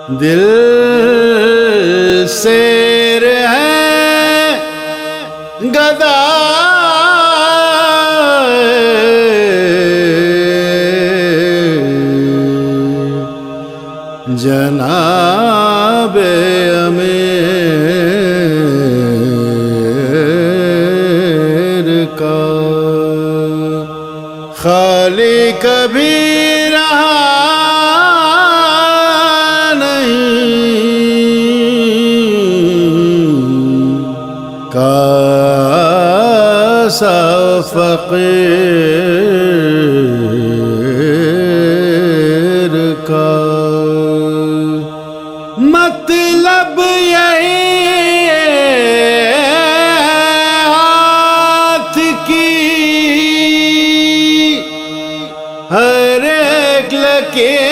دل سیر ہے گدا جناب امیر کا خالی کبھی رہا کاسا فقیر کا مطلب یہی ہاتھ کی ہر ایک لکیر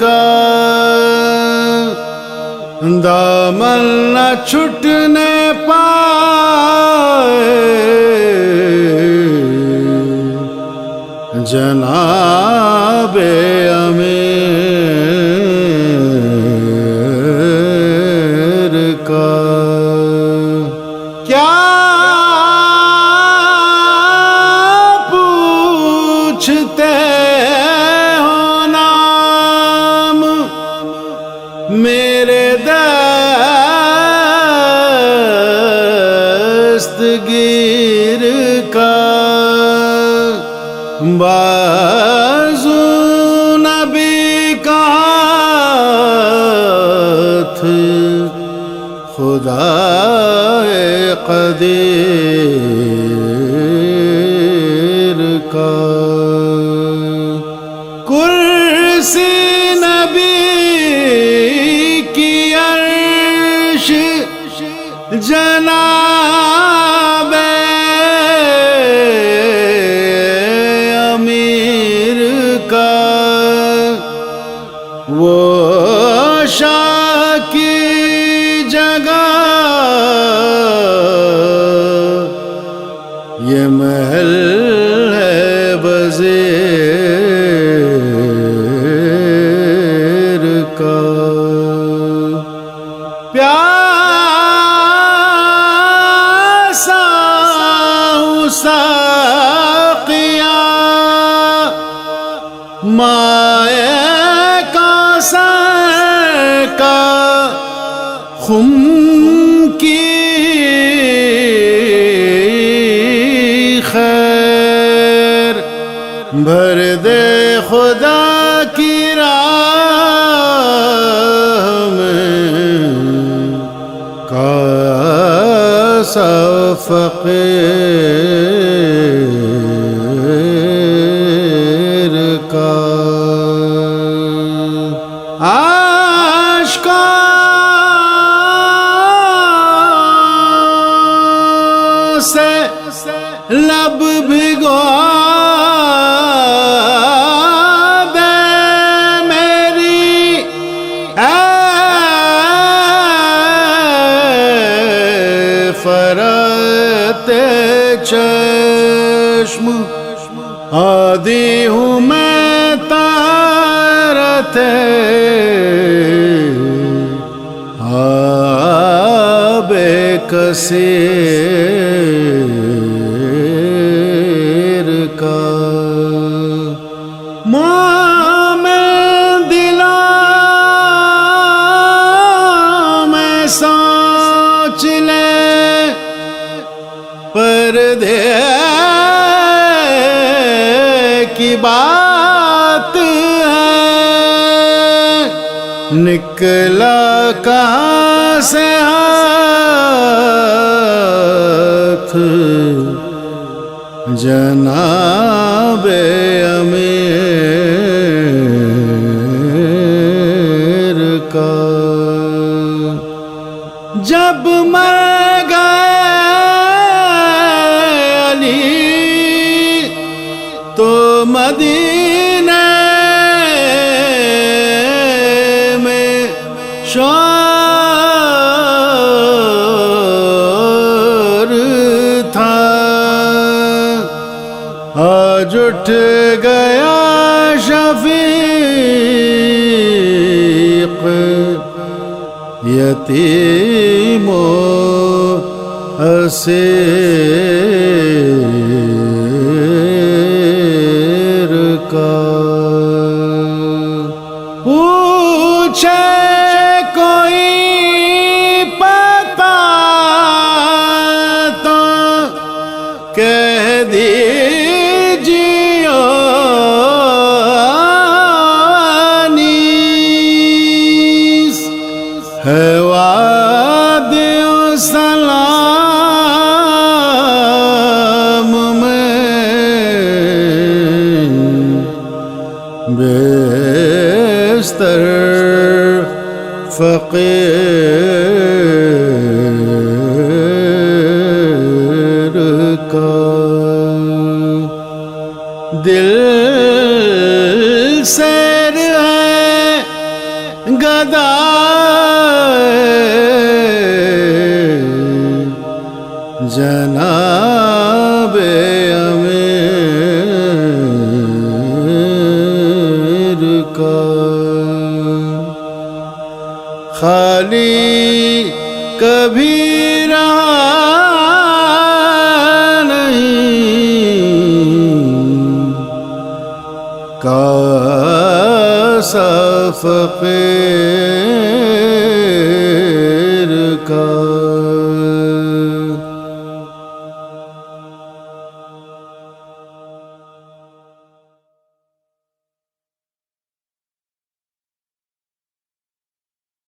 کا دامن نہ چھٹنے پائے جناب امیر کا کیا پوچھتے ہو نام میرے دستگیر کا بازو نبی کا ہاتھ خدا قدیر کا کرسی نبی کی عرش جناب امیر کا وہ شاہ کی جگہ یہ محل ہے وزیر کا پیاسا ساقیا مائے کوثر کا خم کی خیر بھر دے خدا کی راہ میں کاسا فقیر کا عاشقوں سے لب بھگو دے میری اے فرات چشم عادی ہوں میں طارت آب کثیر کا مومن دلوں میں سوچ لے پردے کی بات ہے نکلا کہاں سے ہاتھ جناب امیر کا جب مر گئے علی تو مدینے میں شور تھا آج اٹھ گیا شفیق یتیم و اسیر کا پوچھے کوئی پتا تو کہہ دیجیے انیس ہے وعدِ سلام میں بیشتر فقیر کا دل سیر ہے گدائے جناب امیر کا خالی کبھی رہا نہیں کاسا فقیر کا